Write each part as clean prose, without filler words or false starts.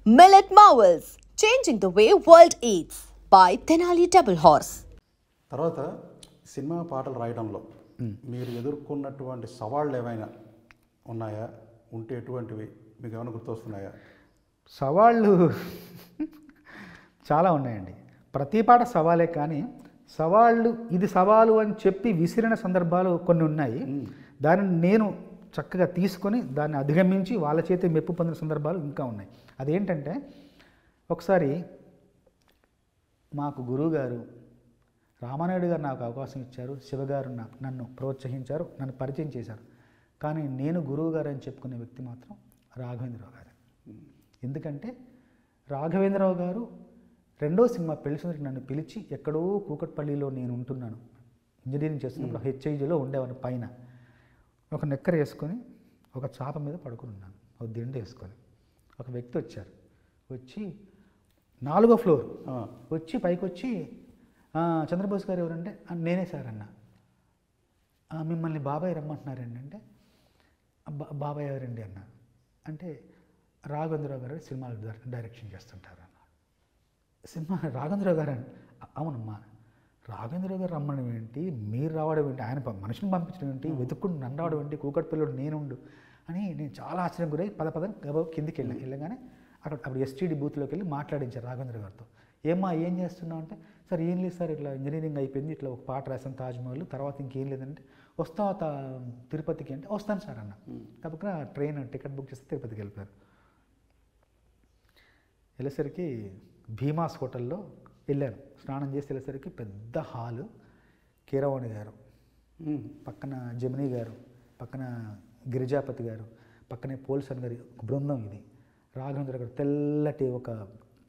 Millet Marvels, changing the way world eats by Tenali Double Horse. తర్వాత cinema పాటలు రాయడంలో మీరు ఎదుర్కొన్నటువంటి సవాళ్ళు ఏమైనా ఉన్నాయా? ఉంటే ఎటువంటివి మీకు ఏమైనా గుర్తొస్తున్నాయా? సవాళ్ళు చాలా ఉన్నాయండి. ప్రతి పాట సవాలే, కానీ సవాళ్ళు ఇది సవాలు అని చెప్పి విసిరిన సందర్భాలు కొన్ని ఉన్నాయి. దానిని నేను చక్కగా తీసుకొని దాన్ని అధిగమించి వాళ్ళ చేతి మెప్పు పొందిన సందర్భాలు ఇంకా ఉన్నాయి. అదేంటంటే, ఒకసారి మాకు గురువుగారు రామానాయుడు గారు నాకు అవకాశం ఇచ్చారు, శివగారు నన్ను ప్రోత్సహించారు, నన్ను పరిచయం చేశారు. కానీ నేను గురువు గారు అని చెప్పుకునే వ్యక్తి మాత్రం రాఘవేంద్రరావు గారు. ఎందుకంటే రాఘవేంద్రరావు గారు రెండో సినిమా పెళ్లిసుందరికి నన్ను పిలిచి, ఎక్కడో కూకట్పల్లిలో నేను ఉంటున్నాను, ఇంజనీరింగ్ చేస్తున్నప్పుడు హెచ్ఐజిలో ఉండేవాడిని. పైన ఒక నెక్కర్ వేసుకొని ఒక చాప మీద పడుకుని ఉన్నాను, ఒక దిండు వేసుకొని. ఒక వ్యక్తి వచ్చారు, వచ్చి 4వ ఫ్లోర్ వచ్చి పైకి వచ్చి, చంద్రబోస్ గారు ఎవరంటే, నేనే సార్ అన్న. మిమ్మల్ని బాబాయ్ రమ్మంటున్నారండి అంటే, బాబాయ్ ఎవరండి అన్న అంటే, రాఘవేంద్రరావు గారు సినిమాలు డైరెక్షన్ చేస్తుంటారు అన్న. సినిమా రాఘవేంద్రరావు గారు అని, అవునమ్మా. రాఘవేంద్రరావు గారు రమ్మడం ఏంటి, మీరు రావడం ఏంటి, ఆయన మనుషుని పంపించడం ఏంటి, వెతుక్కుంటూ నన్ను రావడం ఏంటి, కూకట్పల్లిలో నేనుండు అని నేను చాలా ఆశ్చర్యం గురై పద కిందికి వెళ్ళగానే అప్పుడు ఎస్టీడీ బూత్లోకి వెళ్ళి మాట్లాడించారు రాఘవేంద్ర గారితో. ఏమ్మా ఏం చేస్తున్నావు అంటే, సార్ ఏం లేదు సార్, ఇట్లా ఇంజనీరింగ్ అయిపోయింది, ఇట్లా ఒక పాట రాసాను తాజ్మహల్, తర్వాత ఇంకేం లేదంటే, వస్తావా తిరుపతికి అంటే, వస్తాను సార్ అన్న. తప్పక ట్రైన్ టికెట్ బుక్ చేస్తే తిరుపతికి వెళ్ళిపోయారు. వెళ్ళేసరికి భీమాస్ హోటల్లో వెళ్ళాను. స్నానం చేసి వెళ్ళేసరికి పెద్ద హాలు, కీరవాణి గారు పక్కన, జమినీ గారు పక్కన, గిరిజాపతి గారు పక్కనే, పోల్సన్ గారి బృందం. ఇది రాఘవేంద్ర గారు తెల్లటి ఒక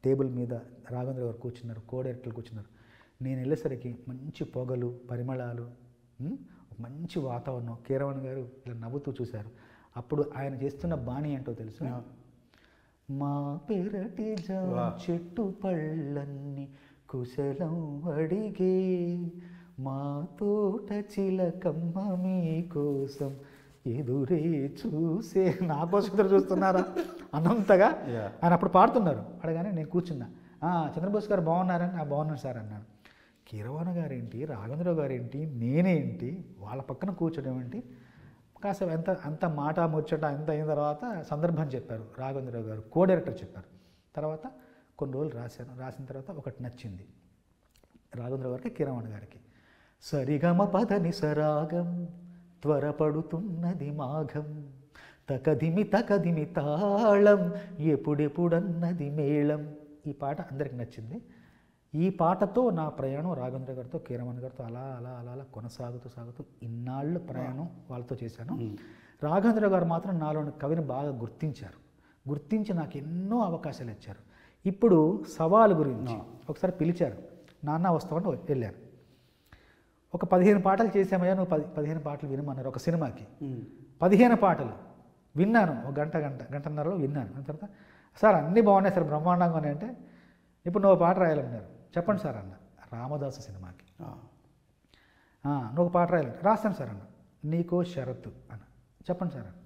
టేబుల్ మీద రాఘవేంద్ర గారు కూర్చున్నారు, కోడైరెక్టర్లు కూర్చున్నారు. నేను వెళ్ళేసరికి మంచి పొగలు, పరిమళాలు, మంచి వాతావరణం. కీరవాణి గారు ఇలా నవ్వుతూ చూశారు. అప్పుడు ఆయన చేస్తున్న బాణి ఏంటో తెలుసు. మా పెరటి చెట్టు పళ్ళన్ని కుశలం అడిగే, మా తోట చిలకమ్మ మీకోసం ఎదురే చూసే. నా కోసం ఎదురు చూస్తున్నారా అన్నంతగా ఆయన అప్పుడు పాడుతున్నారు. అడగానే నేను కూర్చున్నా. చంద్రబోస్ గారు బాగున్నారని, బాగున్నాను సార్ అన్నాను. కీరవాణి గారేంటి, రాఘవేంద్రరావు గారేంటి, నేనేంటి, వాళ్ళ పక్కన కూర్చోడం ఏంటి. కాసేపు అంత మాట ముచ్చట అంత అయిన తర్వాత సందర్భం చెప్పారు రాఘవేంద్రరావు గారు, కో డైరెక్టర్ చెప్పారు. తర్వాత కొన్ని రోజులు రాశాను. రాసిన తర్వాత ఒకటి నచ్చింది రాఘవేంద్రరావు గారికి, కీరవాణి గారికి. సరిగమ పదని సరాగం త్వరపడుతున్నది మాఘం, తకదిమి తాళం ఎప్పుడెప్పుడన్నది మేళం. ఈ పాట అందరికి నచ్చింది. ఈ పాటతో నా ప్రయాణం రాఘవేంద్ర గారితో, కీరవాణి గారితో అలా అలా అలా అలా సాగుతూ ఇన్నాళ్ళు ప్రయాణం వాళ్ళతో చేశాను. రాఘవేంద్ర గారు మాత్రం నాలోని కవిని బాగా గుర్తించి నాకు ఎన్నో అవకాశాలు ఇచ్చారు. ఇప్పుడు సవాలు గురించి ఒకసారి పిలిచారు, నాన్న వస్తామని వెళ్ళాను. ఒక 15 పాటలు చేసామయ్యా, నువ్వు 15 పాటలు వినమన్నారు ఒక సినిమాకి. 15 పాటలు విన్నాను, ఒక గంటన్నరలో విన్నాను. తర్వాత సార్ అన్నీ బాగున్నాయి సార్, బ్రహ్మాండంగా ఉన్నాయి అంటే, ఇప్పుడు నువ్వు పాట రాయాలన్నారు. చెప్పండి సార్ అన్న. రామదాసు సినిమాకి నువ్వు పాట రాయాలంటే, రాస్తాను సార్ అన్న. నీకో షరతు అన్న. చెప్పండి సార్ అన్న.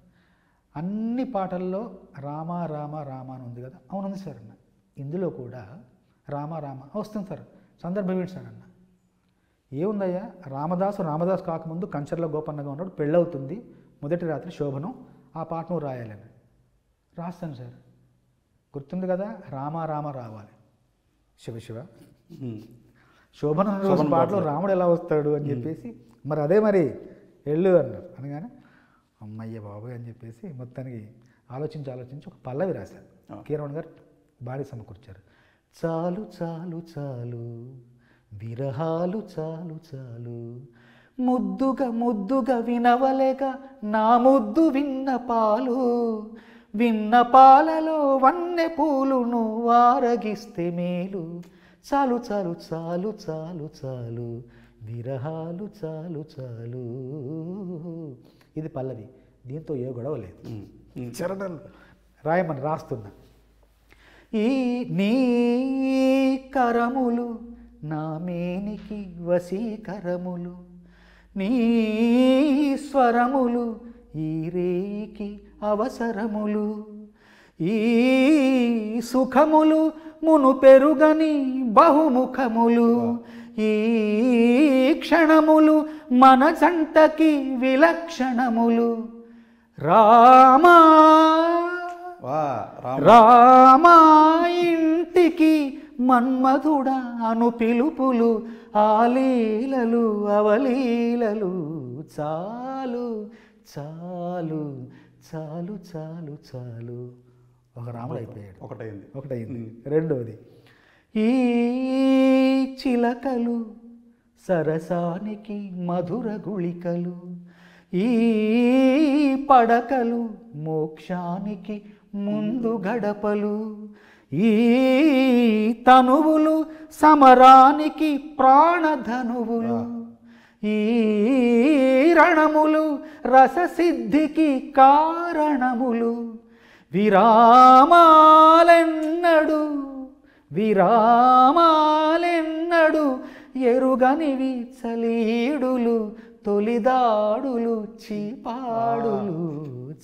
అన్ని పాటల్లో రామ రామ రామ అని ఉంది కదా. అవునుంది సార్ అన్న. ఇందులో కూడా రామ రామ వస్తుంది సార్, సందర్భం ఏంటి సార్ అన్న. ఏముందయ్యా, రామదాసు కాకముందు కంచర్లో గోపన్నగా ఉన్నాడు, పెళ్ళవుతుంది, మొదటి రాత్రి శోభనం, ఆ పాట నువ్వు రాయాలని. రాస్తాను సార్, గుర్తుంది కదా, రామ రామ రావాలి, శివ శోభనం రోజు పాటలో రాముడు ఎలా వస్తాడు అని చెప్పేసి, మరి అదే మరి వెళ్ళు అన్నారు. అనగానే అమ్మయ్య బాబోయ్ అని చెప్పేసి మొత్తానికి ఆలోచించి ఒక పల్లవి రాశారు. కీరవాణి గారు బాడీ సమకూర్చారు. చాలు చాలు చాలు విరహాలు చాలు చాలు, ముద్దుగా వినవలేక నా ముద్దు విన్న పాలలో వన్నె పూలు నువ్వు ఆరగిస్తే మేలు, చాలు చాలు చాలు చాలు చాలు విరహాలు చాలు చాలు. ఇది పల్లవి. దీంతో ఏ గొడవ లేదు. చరణాలు రాయమని రాస్తున్నా. ఈ నీ కరములు నా మేనికి వశీకరములు, నీ స్వరములు ఈ రేయికి అవసరములు, ఈ సుఖములు మును పెరుగని బహుముఖములు, ఈ క్షణములు మన జంటకి విలక్షణములు. రామా రామా ఇంటికి మన్మధుడా అను పిలుపులు, ఆలీలలు అవలీలలు చాలు చాలు చాలు చాలు చాలు. ఒక రాముడు అయిపోయాడు, ఒకటైంది. రెండవది, ఈ చిలకలు సరసానికి మధుర గుళికలు, ఈ పడకలు మోక్షానికి ముందు గడపలు, ఈ తనువులు సమరానికి ప్రాణధనువులు, ఈ రణములు రససిద్ధికి కారణములు. విరామాలెన్నడు విరామాలెన్నడు ఎరుగనివి చలీడులు, తొలిదాడులు చీపాడులు.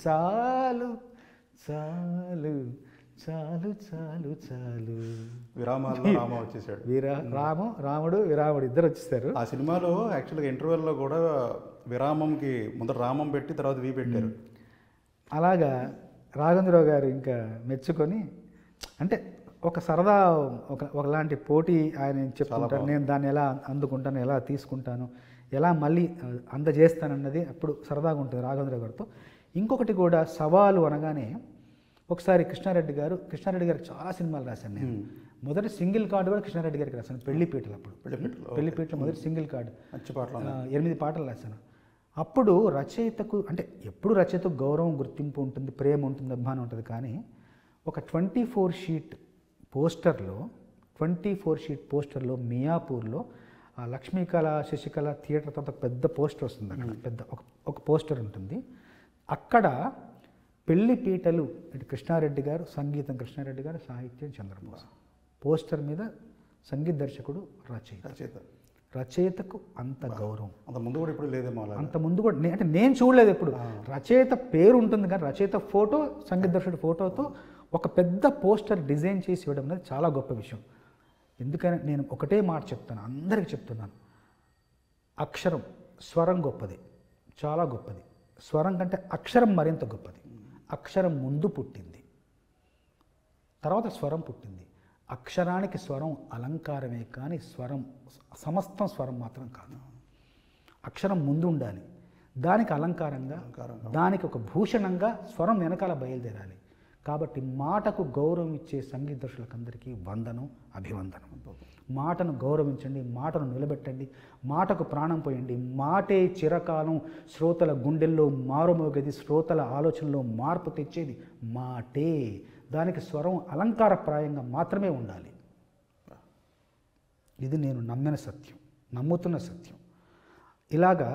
చాలు చాలు చాలు చాలు చాలు. విరామాల్లో రామ వచ్చేసాడు. రాముడు విరాముడు ఇద్దరు వచ్చేసారు. ఆ సినిమాలో యాక్చువల్గా ఇంటర్వెల్లో కూడా విరామంకి ముందర రామం పెట్టి తర్వాత వి పెట్టారు. అలాగా రాఘవేంద్రరావు గారు ఇంకా మెచ్చుకొని, అంటే ఒక సరదా ఒకలాంటి పోటీ ఆయన చెప్తుంటారు. నేను దాన్ని ఎలా అందుకుంటాను, ఎలా తీసుకుంటాను, ఎలా మళ్ళీ అందజేస్తానన్నది అప్పుడు సరదాగా ఉంటుంది రాఘవేంద్రరావు గారితో. ఇంకొకటి కూడా సవాలు అనగానే, ఒకసారి కృష్ణారెడ్డి గారికి చాలా సినిమాలు రాశాను నేను. మొదటి సింగిల్ కార్డు కూడా కృష్ణారెడ్డి గారికి రాశాను, పెళ్లిపీటలు. అప్పుడు పెళ్లిపీటలు మొదటి సింగిల్ కార్డు 8 పాటలు రాశాను. అప్పుడు రచయితకు, అంటే ఎప్పుడు రచయితకు గౌరవం గుర్తింపు ఉంటుంది, ప్రేమ ఉంటుంది, అభిమానం ఉంటుంది. కానీ ఒక 24 షీట్ పోస్టర్లో మియాపూర్లో లక్ష్మీకళ శశికళ థియేటర్ తర్వాత పెద్ద పోస్టర్ వస్తుంది. అక్కడ పెద్ద ఒక పోస్టర్ ఉంటుంది. అక్కడ పెళ్లిపీటలు ఇటు కృష్ణారెడ్డి గారు, సంగీతం కృష్ణారెడ్డి గారు, సాహిత్యం చంద్రబోస్. పోస్టర్ మీద సంగీత దర్శకుడు రచయితకు అంత గౌరవం. అంత ముందు కూడా ఇప్పుడు లేదేమో. అంత ముందు కూడా అంటే నేను చూడలేదు ఎప్పుడు. రచయిత పేరు ఉంటుంది కానీ రచయిత ఫోటో, సంగీత దర్శకుడు ఫోటోతో ఒక పెద్ద పోస్టర్ డిజైన్ చేసి ఇవ్వడం అనేది చాలా గొప్ప విషయం. ఎందుకని నేను ఒకటే మాట చెప్తాను, అందరికీ చెప్తున్నాను. అక్షరం, స్వరం గొప్పది, చాలా గొప్పది. స్వరం కంటే అక్షరం మరింత గొప్పది. అక్షరం ముందు పుట్టింది, తర్వాత స్వరం పుట్టింది. అక్షరానికి స్వరం అలంకారమే కానీ సమస్తం స్వరం మాత్రం కాదు. అక్షరం ముందు ఉండాలి, దానికి అలంకారంగా, దానికి ఒక భూషణంగా స్వరం వెనకాల బయలుదేరాలి. కాబట్టి మాటకు గౌరవం ఇచ్చే సంగీత దర్శకులందరికీ వందనం, అభివందనం. మాటను గౌరవించండి, మాటను నిలబెట్టండి, మాటకు ప్రాణం పోయండి. మాటే చిరకాలం శ్రోతల గుండెల్లో మారుమోగేది, శ్రోతల ఆలోచనలో మార్పు తెచ్చేది మాటే. దానికి స్వరం అలంకారప్రాయంగా మాత్రమే ఉండాలి. ఇది నేను నమ్మిన సత్యం, నమ్ముతున్న సత్యం. ఇలాగా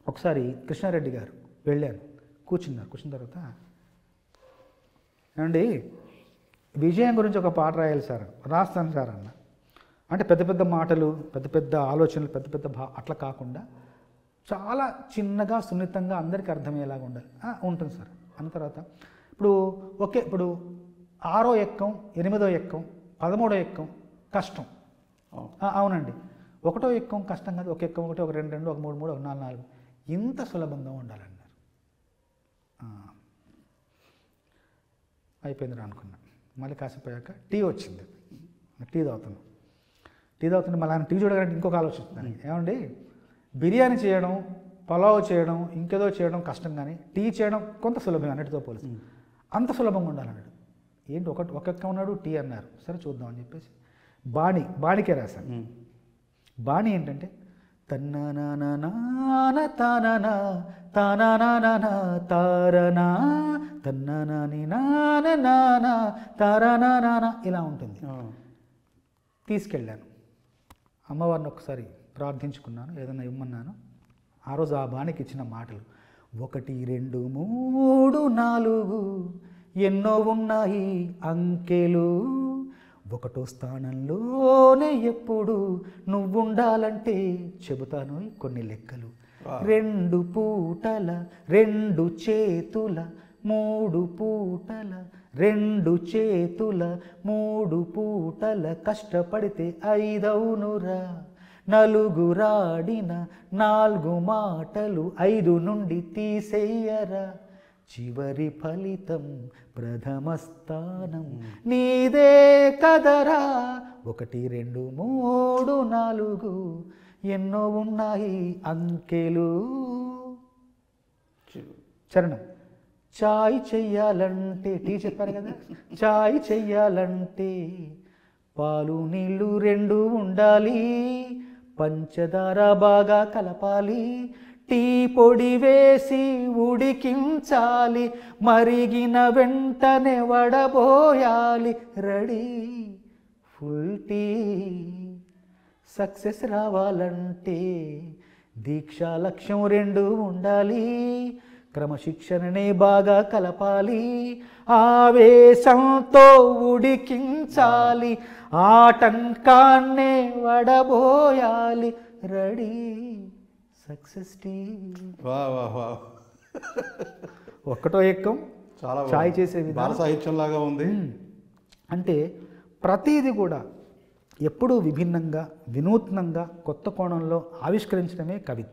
ఒకసారి కృష్ణారెడ్డి గారు వెళ్ళాను, కూర్చున్న తర్వాత, ఏమండి విజయం గురించి ఒక పాట రాయాలి సార్. రాస్తాను సార్ అన్న. అంటే పెద్ద పెద్ద మాటలు, పెద్ద పెద్ద ఆలోచనలు, పెద్ద పెద్ద అట్లా కాకుండా చాలా చిన్నగా సున్నితంగా అందరికీ అర్థమయ్యేలాగా ఉండాలి. ఉంటుంది సార్ అన్న తర్వాత ఇప్పుడు 6వ ఎక్కం, 8వ ఎక్కం, 13వ ఎక్కం కష్టం. అవునండి. 1వ ఎక్కం కష్టం కాదు. ఒక ఎక్కం 1, ఒక 2, 2, ఒక 3, 3, ఒక 4, 4 ఇంత సులభంగా ఉండాలన్నారు. అయిపోయింది అనుకున్నా. మళ్ళీ కాసేపు అయ్యాక టీ వచ్చింది. టీ తాగుతుంటే మళ్ళీ ఆయన టీ చూడగానే ఇంకొక ఆలోచిస్తున్నాను. ఏమండి, బిర్యానీ చేయడం, పలావ్ చేయడం, ఇంకేదో చేయడం కష్టం, కానీ టీ చేయడం కొంత సులభం అన్నిటితో పోలిసి. అంత సులభంగా ఉండాలన్నాడు. ఏంటి ఒక్కొక్క ఉన్నాడు, టీ అన్నారు. సరే చూద్దాం అని చెప్పేసి బాణికే రాశాను. బాణి ఏంటంటే తన్నానా తానా తానా తారనా తన్నాని నానా తారానా ఇలా ఉంటుంది. తీసుకెళ్ళాను అమ్మవారిని, ఒకసారి ప్రార్థించుకున్నాను, ఏదైనా ఇమ్మన్నాను. ఆ రోజు ఆ బాణికి ఇచ్చిన మాటలు 1, 2, 3, 4 ఎన్నో ఉన్నాయి అంకెలు, 1వ స్థానంలోనే ఎప్పుడు నువ్వుండాలంటే చెబుతాను కొన్ని లెక్కలు. 2 పూటల 2 చేతుల 3 పూటల 2 చేతుల 3 పూటల కష్టపడితే 5 అవునురా, నలుగురాడిన 4 మాటలు 5 నుండి తీసేయరా, చివరి ఫలితం ప్రథమ స్థానం నీదే కదరా, 1 2 3 4 ఎన్నో ఉన్నాయి అంకెలు. చరణం. చాయ్ చెయ్యాలంటే టీ చెప్పారు కదా, చాయ్ చెయ్యాలంటే పాలు నీళ్ళు 2 ఉండాలి, పంచదార బాగా కలపాలి, టీ పొడి వేసి ఉడికించాలి, మరిగిన వెంటనే వడబోయాలి, రెడీ ఫుల్ టీ. సక్సెస్ రావాలంటే దీక్ష లక్ష్యం 2 ఉండాలి, క్రమశిక్షణనే బాగా కలపాలి, ఆవేశంతో ఉడికించాలి, ఆటంకాన్నే వడబోయాలి, రెడీ సక్సెస్ టీ. వా వా వా, ఒక్కటో ఎక్కం చాలా చాయ్ చేసే బాల విధానం సాహిత్యం లాగా ఉంది. అంటే ప్రతిదీ కూడా ఎప్పుడూ విభిన్నంగా వినూత్నంగా కొత్త కోణంలో ఆవిష్కరించడమే కవిత్వం.